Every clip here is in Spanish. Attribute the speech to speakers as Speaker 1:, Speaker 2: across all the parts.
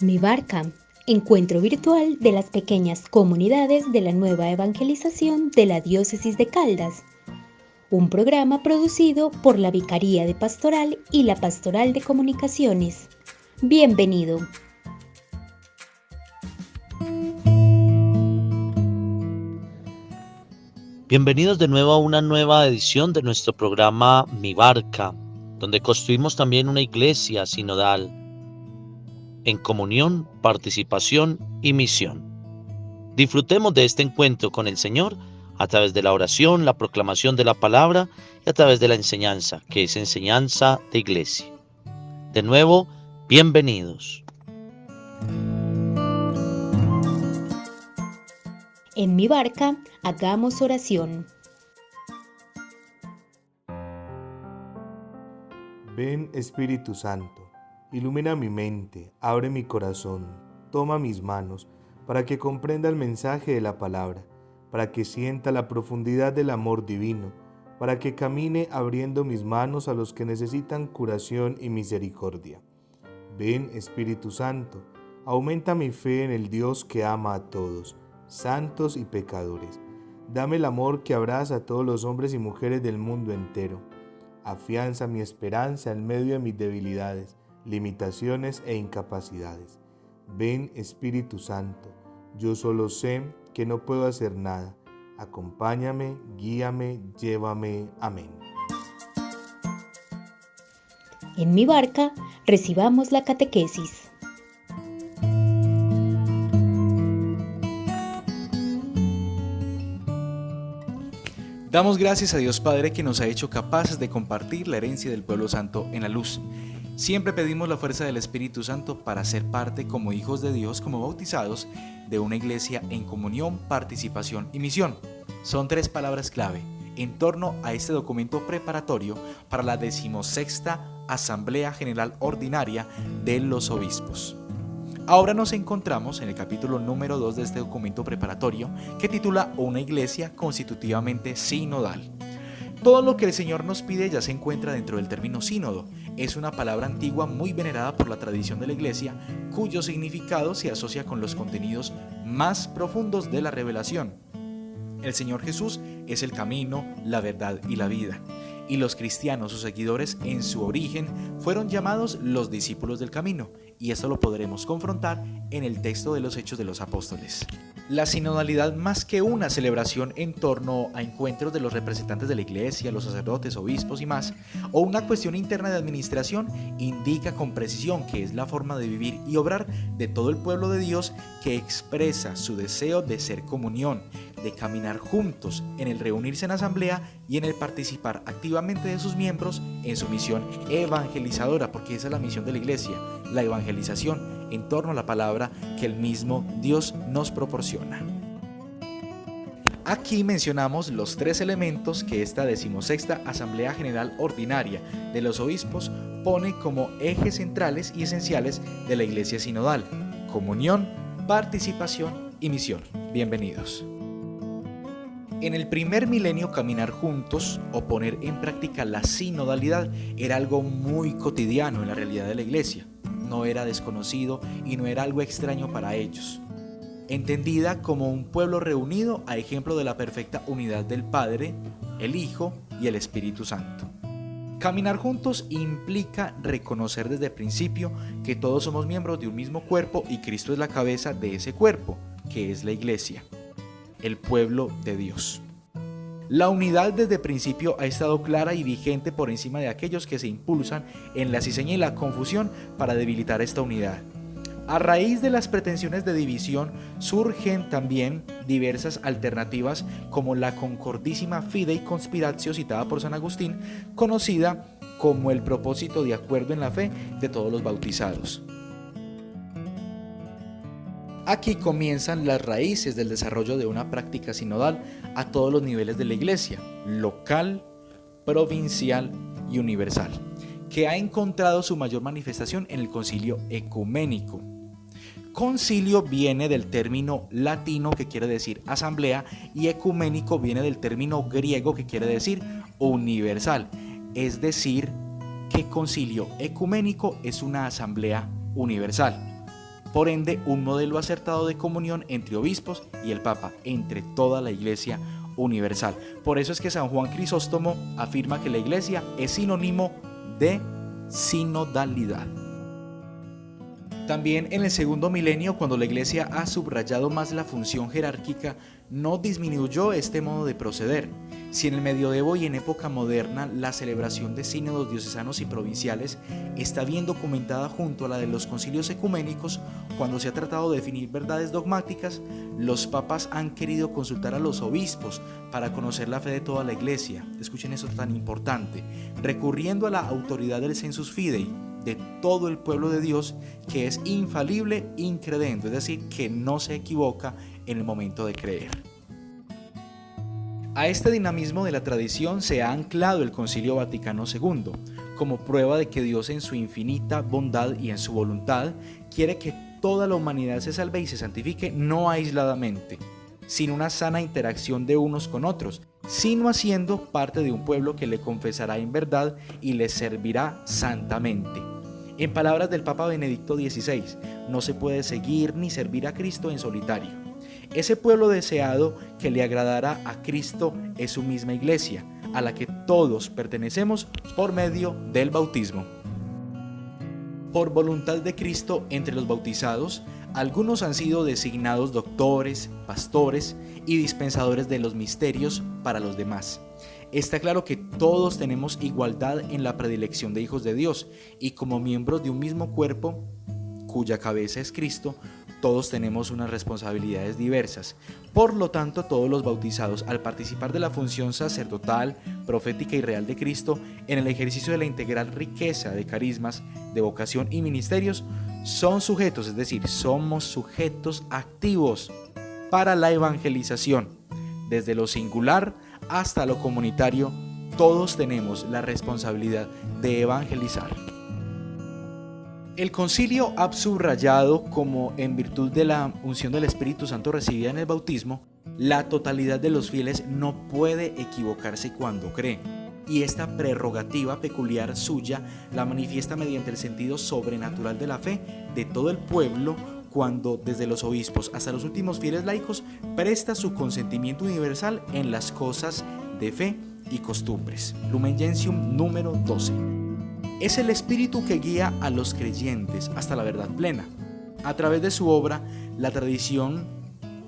Speaker 1: Mi Barca, encuentro virtual de las pequeñas comunidades de la nueva evangelización de la Diócesis de Caldas. Un programa producido por la Vicaría de Pastoral y la Pastoral de Comunicaciones. Bienvenido.
Speaker 2: Bienvenidos de nuevo a una nueva edición de nuestro programa Mi Barca, donde construimos también una iglesia sinodal en comunión, participación y misión. Disfrutemos de este encuentro con el Señor a través de la oración, la proclamación de la palabra y a través de la enseñanza, que es enseñanza de iglesia. De nuevo, bienvenidos.
Speaker 1: En Mi Barca, hagamos oración.
Speaker 3: Ven, Espíritu Santo, ilumina mi mente, abre mi corazón, toma mis manos, para que comprenda el mensaje de la palabra, para que sienta la profundidad del amor divino, para que camine abriendo mis manos a los que necesitan curación y misericordia. Ven, Espíritu Santo, aumenta mi fe en el Dios que ama a todos, santos y pecadores. Dame el amor que abraza a todos los hombres y mujeres del mundo entero. Afianza mi esperanza en medio de mis debilidades, limitaciones e incapacidades. Ven, Espíritu Santo, yo solo sé que no puedo hacer nada. Acompáñame, guíame, llévame. Amén.
Speaker 1: En Mi Barca, recibamos la catequesis.
Speaker 4: Damos gracias a Dios Padre que nos ha hecho capaces de compartir la herencia del pueblo santo en la luz. Siempre pedimos la fuerza del Espíritu Santo para ser parte como hijos de Dios, como bautizados, de una iglesia en comunión, participación y misión. Son 3 palabras clave en torno a este documento preparatorio para la 16ª Asamblea General Ordinaria de los Obispos. Ahora nos encontramos en el capítulo número 2 de este documento preparatorio que titula Una iglesia constitutivamente sinodal. Todo lo que el Señor nos pide ya se encuentra dentro del término sínodo. Es una palabra antigua muy venerada por la tradición de la iglesia, cuyo significado se asocia con los contenidos más profundos de la revelación. El Señor Jesús es el camino, la verdad y la vida. Y los cristianos, sus seguidores, en su origen, fueron llamados los discípulos del camino, y esto lo podremos confrontar en el texto de los Hechos de los Apóstoles. La sinodalidad, más que una celebración en torno a encuentros de los representantes de la iglesia, los sacerdotes, obispos y más, o una cuestión interna de administración, indica con precisión que es la forma de vivir y obrar de todo el pueblo de Dios que expresa su deseo de ser comunión, de caminar juntos en el reunirse en asamblea y en el participar activamente de sus miembros en su misión evangelizadora, porque esa es la misión de la iglesia, la evangelización en torno a la palabra que el mismo Dios nos proporciona. Aquí mencionamos los 3 elementos que esta 16ª Asamblea General Ordinaria de los Obispos pone como ejes centrales y esenciales de la iglesia sinodal: comunión, participación y misión. Bienvenidos. En el primer milenio, caminar juntos o poner en práctica la sinodalidad era algo muy cotidiano en la realidad de la iglesia. No era desconocido y no era algo extraño para ellos. Entendida como un pueblo reunido a ejemplo de la perfecta unidad del Padre, el Hijo y el Espíritu Santo. Caminar juntos implica reconocer desde el principio que todos somos miembros de un mismo cuerpo y Cristo es la cabeza de ese cuerpo, que es la iglesia, el pueblo de Dios. La unidad desde el principio ha estado clara y vigente por encima de aquellos que se impulsan en la cizaña y la confusión para debilitar esta unidad. A raíz de las pretensiones de división surgen también diversas alternativas como la concordísima Fidei Conspiratio citada por San Agustín, conocida como el propósito de acuerdo en la fe de todos los bautizados. Aquí comienzan las raíces del desarrollo de una práctica sinodal a todos los niveles de la iglesia, local, provincial y universal, que ha encontrado su mayor manifestación en el concilio ecuménico. Concilio viene del término latino que quiere decir asamblea y ecuménico viene del término griego que quiere decir universal, es decir, que concilio ecuménico es una asamblea universal. por ende un modelo acertado de comunión entre obispos y el Papa, entre toda la Iglesia universal. Por eso es que San Juan Crisóstomo afirma que la Iglesia es sinónimo de sinodalidad. También en el segundo milenio, cuando la Iglesia ha subrayado más la función jerárquica, no disminuyó este modo de proceder. Si en el medioevo y en época moderna la celebración de sínodos diocesanos y provinciales está bien documentada junto a la de los concilios ecuménicos, cuando se ha tratado de definir verdades dogmáticas, los papas han querido consultar a los obispos para conocer la fe de toda la Iglesia. Escuchen eso tan importante, recurriendo a la autoridad del sensus fidei, de todo el pueblo de Dios, que es infalible, incredendo, es decir, que no se equivoca en el momento de creer. A este dinamismo de la tradición se ha anclado el Concilio Vaticano II, como prueba de que Dios en su infinita bondad y en su voluntad quiere que toda la humanidad se salve y se santifique no aisladamente, sin una sana interacción de unos con otros, sino haciendo parte de un pueblo que le confesará en verdad y le servirá santamente. En palabras del Papa Benedicto XVI, no se puede seguir ni servir a Cristo en solitario. Ese pueblo deseado que le agradará a Cristo es su misma Iglesia, a la que todos pertenecemos por medio del bautismo. Por voluntad de Cristo, entre los bautizados, algunos han sido designados doctores, pastores y dispensadores de los misterios para los demás. Está claro que todos tenemos igualdad en la predilección de hijos de Dios y como miembros de un mismo cuerpo, cuya cabeza es Cristo, todos tenemos unas responsabilidades diversas. Por lo tanto, todos los bautizados, al participar de la función sacerdotal, profética y real de Cristo, en el ejercicio de la integral riqueza de carismas, de vocación y ministerios, son sujetos, es decir, somos sujetos activos para la evangelización. Desde lo singular hasta lo comunitario, todos tenemos la responsabilidad de evangelizar. El concilio ha subrayado, como en virtud de la unción del Espíritu Santo recibida en el bautismo, la totalidad de los fieles no puede equivocarse cuando cree. Y esta prerrogativa peculiar suya la manifiesta mediante el sentido sobrenatural de la fe de todo el pueblo, cuando desde los obispos hasta los últimos fieles laicos presta su consentimiento universal en las cosas de fe y costumbres. Lumen Gentium número 12. Es el Espíritu que guía a los creyentes hasta la verdad plena. A través de su obra, la tradición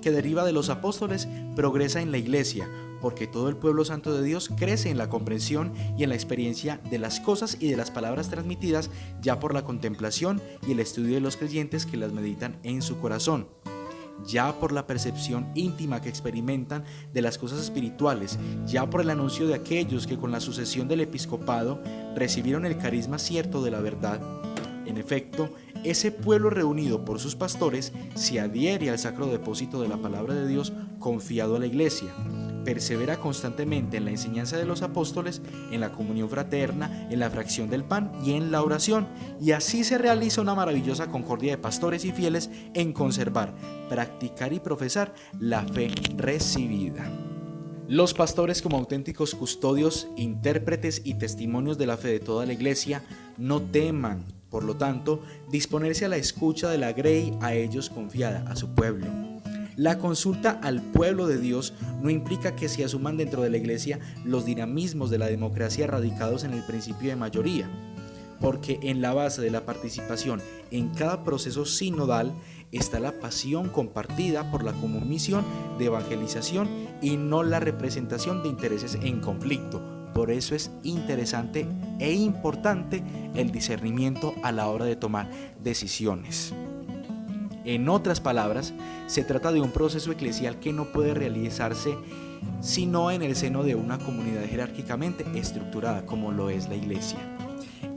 Speaker 4: que deriva de los apóstoles progresa en la Iglesia, porque todo el pueblo santo de Dios crece en la comprensión y en la experiencia de las cosas y de las palabras transmitidas ya por la contemplación y el estudio de los creyentes que las meditan en su corazón, ya por la percepción íntima que experimentan de las cosas espirituales, ya por el anuncio de aquellos que con la sucesión del episcopado recibieron el carisma cierto de la verdad. En efecto, ese pueblo reunido por sus pastores se adhiere al sacro depósito de la palabra de Dios confiado a la Iglesia, persevera constantemente en la enseñanza de los apóstoles, en la comunión fraterna, en la fracción del pan y en la oración, y así se realiza una maravillosa concordia de pastores y fieles en conservar, practicar y profesar la fe recibida. Los pastores, como auténticos custodios, intérpretes y testimonios de la fe de toda la Iglesia, no teman, por lo tanto, disponerse a la escucha de la grey a ellos confiada, a su pueblo. La consulta al pueblo de Dios no implica que se asuman dentro de la Iglesia los dinamismos de la democracia radicados en el principio de mayoría, porque en la base de la participación en cada proceso sinodal está la pasión compartida por la común misión de evangelización y no la representación de intereses en conflicto. Por eso es interesante e importante el discernimiento a la hora de tomar decisiones. En otras palabras, se trata de un proceso eclesial que no puede realizarse sino en el seno de una comunidad jerárquicamente estructurada como lo es la Iglesia.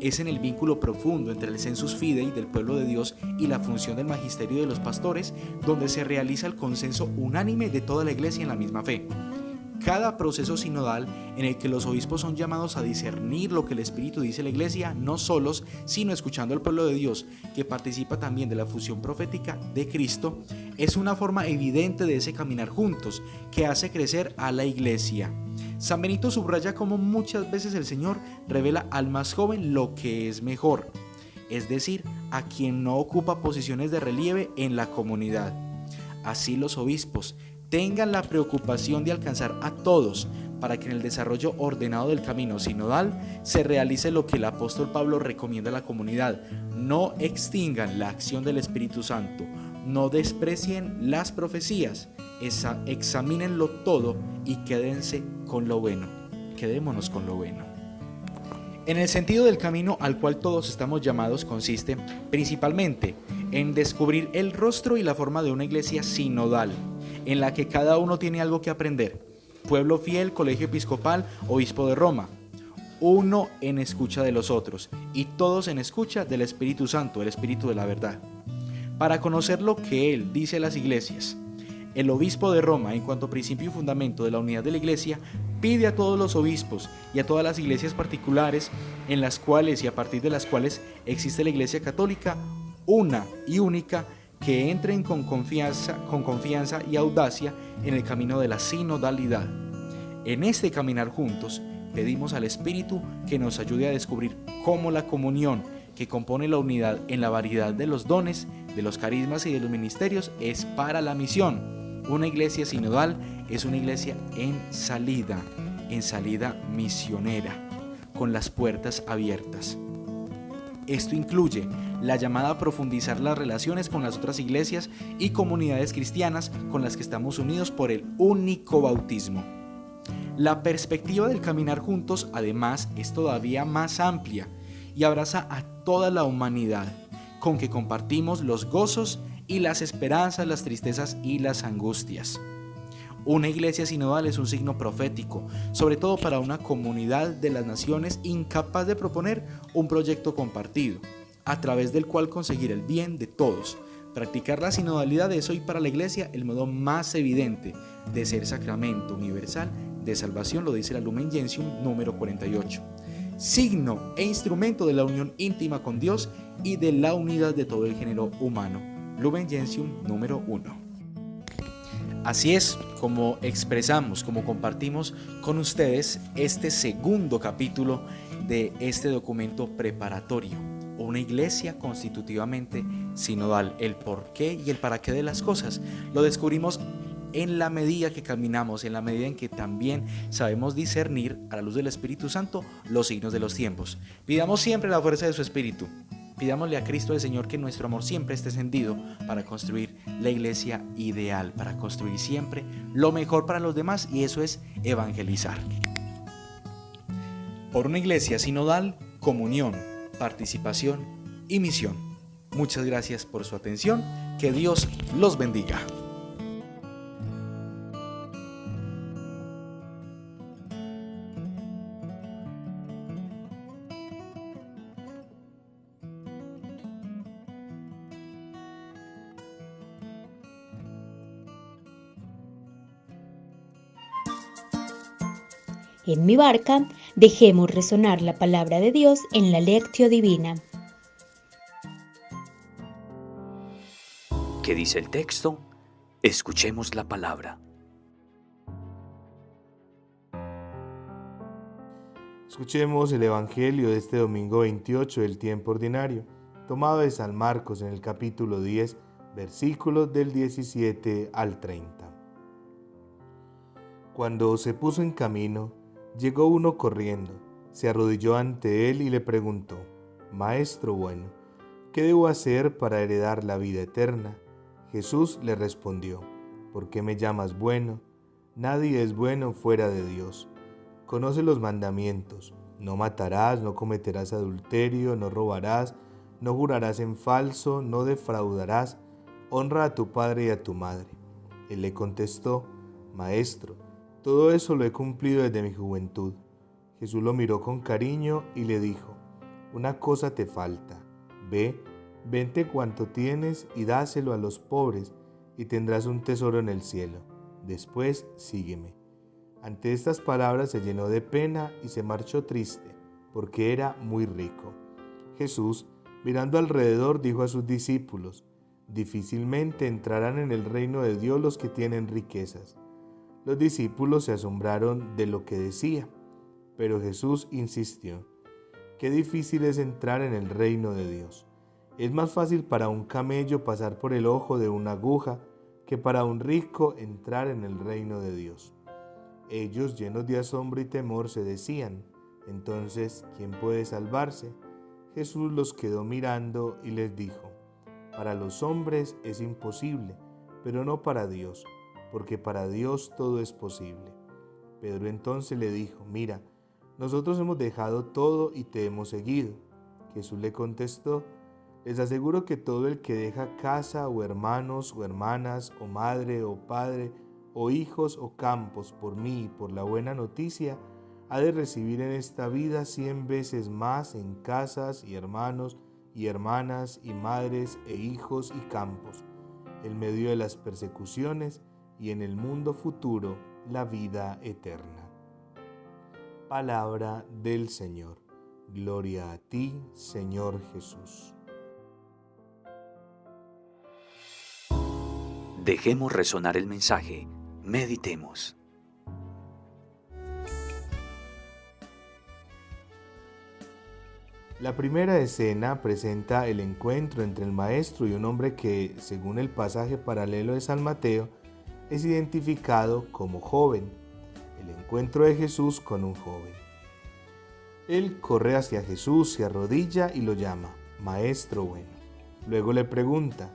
Speaker 4: Es en el vínculo profundo entre el sensus fidei del pueblo de Dios y la función del magisterio de los pastores donde se realiza el consenso unánime de toda la Iglesia en la misma fe. Cada proceso sinodal en el que los obispos son llamados a discernir lo que el Espíritu dice a la Iglesia, no solos, sino escuchando al pueblo de Dios, que participa también de la fusión profética de Cristo, es una forma evidente de ese caminar juntos, que hace crecer a la Iglesia. San Benito subraya cómo muchas veces el Señor revela al más joven lo que es mejor, es decir, a quien no ocupa posiciones de relieve en la comunidad. Así los obispos tengan la preocupación de alcanzar a todos para que en el desarrollo ordenado del camino sinodal se realice lo que el apóstol Pablo recomienda a la comunidad: no extingan la acción del Espíritu Santo, no desprecien las profecías, examínenlo todo y quédense con lo bueno. Quedémonos con lo bueno. En el sentido del camino al cual todos estamos llamados consiste principalmente en descubrir el rostro y la forma de una iglesia sinodal, en la que cada uno tiene algo que aprender: pueblo fiel, colegio episcopal, obispo de Roma, uno en escucha de los otros y todos en escucha del Espíritu Santo, el Espíritu de la verdad. Para conocer lo que él dice a las iglesias, el obispo de Roma, en cuanto a principio y fundamento de la unidad de la iglesia, pide a todos los obispos y a todas las iglesias particulares en las cuales y a partir de las cuales existe la iglesia católica, una y única, que entren con confianza y audacia en el camino de la sinodalidad. En este caminar juntos, pedimos al Espíritu que nos ayude a descubrir cómo la comunión que compone la unidad en la variedad de los dones, de los carismas y de los ministerios es para la misión. Una iglesia sinodal es una iglesia en salida misionera, con las puertas abiertas. Esto incluye la llamada a profundizar las relaciones con las otras iglesias y comunidades cristianas con las que estamos unidos por el único bautismo. La perspectiva del caminar juntos, además, es todavía más amplia y abraza a toda la humanidad, con que compartimos los gozos y las esperanzas, las tristezas y las angustias. Una iglesia sinodal es un signo profético, sobre todo para una comunidad de las naciones incapaz de proponer un proyecto compartido, a través del cual conseguir el bien de todos. Practicar la sinodalidad es hoy para la iglesia el modo más evidente de ser sacramento universal de salvación, lo dice la Lumen Gentium número 48. Signo e instrumento de la unión íntima con Dios y de la unidad de todo el género humano. Lumen Gentium número 1. Así es como expresamos, como compartimos con ustedes este segundo capítulo de este documento preparatorio. Una iglesia constitutivamente sinodal. El porqué y el para qué de las cosas lo descubrimos en la medida que caminamos, en la medida en que también sabemos discernir a la luz del Espíritu Santo los signos de los tiempos. Pidamos siempre la fuerza de su Espíritu. Pidámosle a Cristo el Señor que nuestro amor siempre esté encendido para construir la iglesia ideal, para construir siempre lo mejor para los demás, y eso es evangelizar. Por una iglesia sinodal, comunión, participación y misión. Muchas gracias por su atención. Que Dios los bendiga.
Speaker 1: En mi barca, dejemos resonar la palabra de Dios en la Lectio Divina.
Speaker 5: ¿Qué dice el texto? Escuchemos la palabra.
Speaker 3: Escuchemos el Evangelio de este domingo 28 del tiempo ordinario, tomado de San Marcos en el capítulo 10, versículos del 17 al 30. Cuando se puso en camino, llegó uno corriendo, se arrodilló ante él y le preguntó: Maestro bueno, ¿qué debo hacer para heredar la vida eterna? Jesús le respondió: ¿Por qué me llamas bueno? Nadie es bueno fuera de Dios. Conoce los mandamientos: no matarás, no cometerás adulterio, no robarás, no jurarás en falso, no defraudarás, honra a tu padre y a tu madre. Él le contestó: Maestro, todo eso lo he cumplido desde mi juventud. Jesús lo miró con cariño y le dijo: una cosa te falta. Ve, vende cuanto tienes y dáselo a los pobres, y tendrás un tesoro en el cielo. Después sígueme. Ante estas palabras se llenó de pena y se marchó triste, porque era muy rico. Jesús, mirando alrededor, dijo a sus discípulos: difícilmente entrarán en el reino de Dios los que tienen riquezas. Los discípulos se asombraron de lo que decía, pero Jesús insistió: qué difícil es entrar en el reino de Dios. Es más fácil para un camello pasar por el ojo de una aguja que para un rico entrar en el reino de Dios. Ellos, llenos de asombro y temor, se decían: entonces, ¿quién puede salvarse? Jesús los quedó mirando y les dijo: para los hombres es imposible, pero no para Dios, porque para Dios todo es posible. Pedro entonces le dijo: mira, nosotros hemos dejado todo y te hemos seguido. Jesús le contestó: les aseguro que todo el que deja casa o hermanos o hermanas o madre o padre o hijos o campos por mí y por la buena noticia, ha de recibir en esta vida 100 veces más en casas y hermanos y hermanas y madres e hijos y campos, en medio de las persecuciones y en el mundo futuro la vida eterna. Palabra del Señor. Gloria a ti, Señor Jesús.
Speaker 5: Dejemos resonar el mensaje. Meditemos.
Speaker 3: La primera escena presenta el encuentro entre el maestro y un hombre que, según el pasaje paralelo de San Mateo, es identificado como joven. El encuentro de Jesús con un joven. Él corre hacia Jesús, se arrodilla y lo llama: Maestro bueno. Luego le pregunta: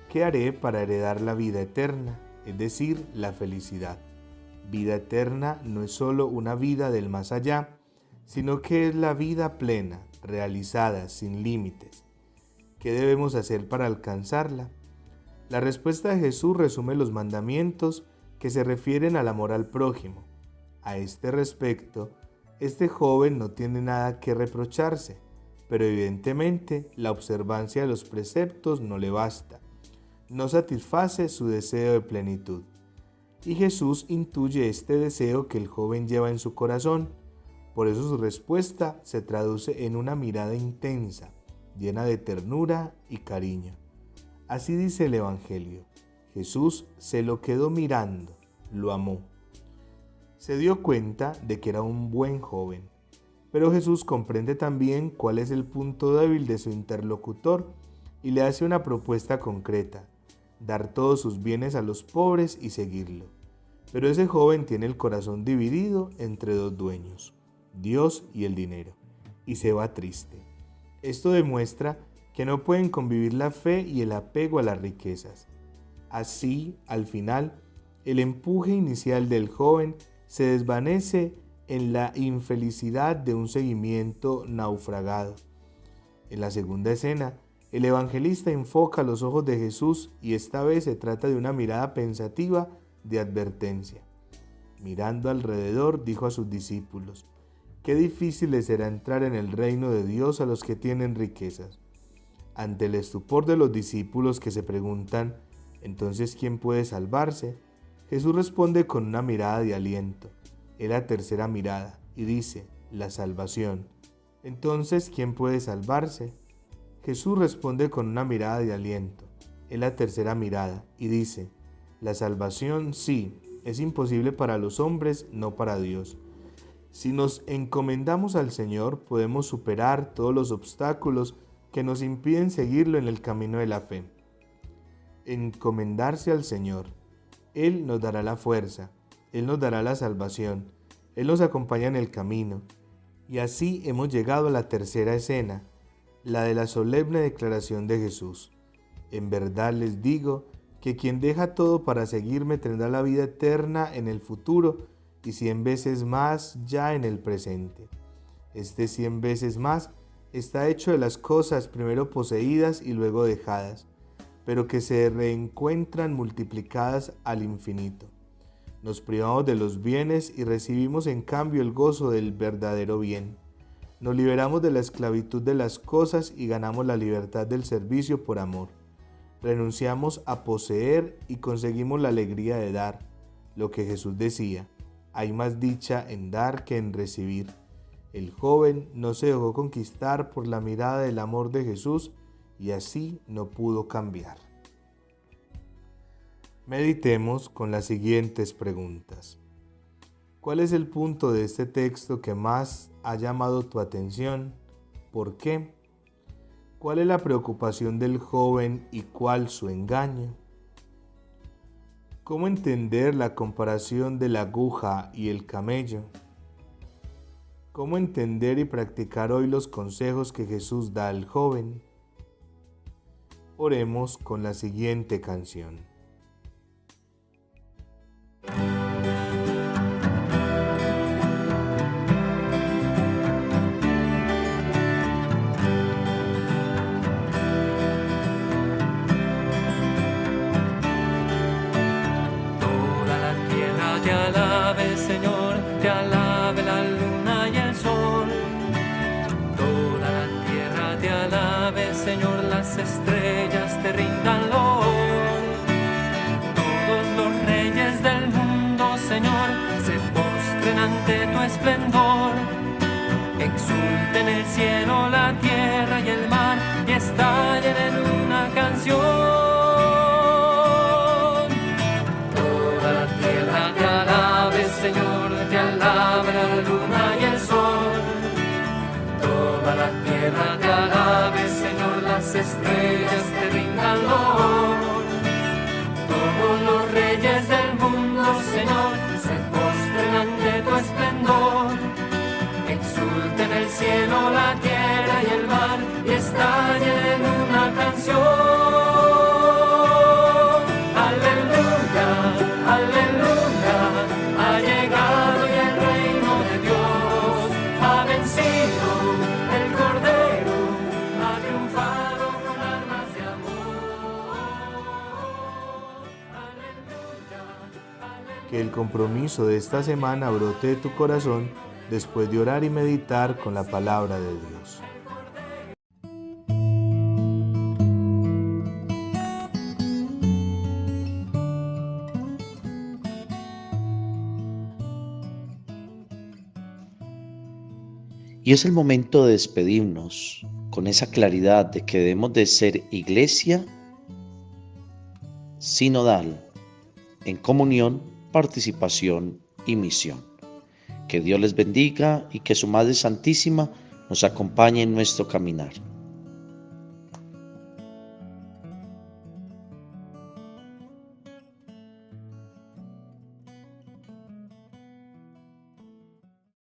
Speaker 3: ¿qué haré para heredar la vida eterna? Es decir, la felicidad. Vida eterna no es solo una vida del más allá, sino que es la vida plena, realizada, sin límites. ¿Qué debemos hacer para alcanzarla? La respuesta de Jesús resume los mandamientos que se refieren al amor al prójimo. A este respecto, este joven no tiene nada que reprocharse, pero evidentemente la observancia de los preceptos no le basta. No satisface su deseo de plenitud. Y Jesús intuye este deseo que el joven lleva en su corazón. Por eso su respuesta se traduce en una mirada intensa, llena de ternura y cariño. Así dice el Evangelio: Jesús se lo quedó mirando, lo amó. Se dio cuenta de que era un buen joven, pero Jesús comprende también cuál es el punto débil de su interlocutor y le hace una propuesta concreta: dar todos sus bienes a los pobres y seguirlo. Pero ese joven tiene el corazón dividido entre dos dueños, Dios y el dinero, y se va triste. Esto demuestra que no pueden convivir la fe y el apego a las riquezas. Así, al final, el empuje inicial del joven se desvanece en la infelicidad de un seguimiento naufragado. En la segunda escena, el evangelista enfoca los ojos de Jesús y esta vez se trata de una mirada pensativa de advertencia. Mirando alrededor, dijo a sus discípulos: qué difícil les será entrar en el reino de Dios a los que tienen riquezas. Ante el estupor de los discípulos que se preguntan: ¿entonces quién puede salvarse?, Jesús responde con una mirada de aliento. Es la tercera mirada y dice: la salvación. ¿Entonces quién puede salvarse? Jesús responde con una mirada de aliento. Es la tercera mirada y dice: la salvación sí, es imposible para los hombres, no para Dios. Si nos encomendamos al Señor, podemos superar todos los obstáculos que nos impiden seguirlo en el camino de la fe. Encomendarse al Señor. Él nos dará la fuerza, Él nos dará la salvación, Él nos acompaña en el camino. Y así hemos llegado a la tercera escena, la de la solemne declaración de Jesús. En verdad les digo que quien deja todo para seguirme tendrá la vida eterna en el futuro y 100 veces más ya en el presente. Este 100 veces más está hecho de las cosas primero poseídas y luego dejadas, pero que se reencuentran multiplicadas al infinito. Nos privamos de los bienes y recibimos en cambio el gozo del verdadero bien. Nos liberamos de la esclavitud de las cosas y ganamos la libertad del servicio por amor. Renunciamos a poseer y conseguimos la alegría de dar. Lo que Jesús decía: hay más dicha en dar que en recibir. El joven no se dejó conquistar por la mirada del amor de Jesús y así no pudo cambiar. Meditemos con las siguientes preguntas. ¿Cuál es el punto de este texto que más ha llamado tu atención? ¿Por qué? ¿Cuál es la preocupación del joven y cuál su engaño? ¿Cómo entender la comparación de la aguja y el camello? ¿Cómo entender y practicar hoy los consejos que Jesús da al joven? Oremos con la siguiente canción.
Speaker 6: Te alabe, Señor, te alabe la luna y el sol. Toda la tierra te alabe, Señor, las estrellas te rindan loor. Todos los reyes del mundo, Señor, se postren ante tu esplendor. Exulten el cielo, la tierra y el mar y estallen en una canción. Señor, te alabe la luna y el sol. Toda la tierra te alabe, Señor, las estrellas te rindan loor. Todos los reyes del mundo, Señor, se postren ante tu esplendor. Exulten el cielo, la tierra y el mar y estallen en una canción. Aleluya, aleluya. Ha llegado ya el reino de Dios, ha vencido el Cordero, ha triunfado con armas de amor. Aleluya, aleluya.
Speaker 3: Que el compromiso de esta semana brote de tu corazón después de orar y meditar con la palabra de Dios.
Speaker 2: Y es el momento de despedirnos con esa claridad de que debemos de ser iglesia sinodal, en comunión, participación y misión. Que Dios les bendiga y que su Madre Santísima nos acompañe en nuestro caminar.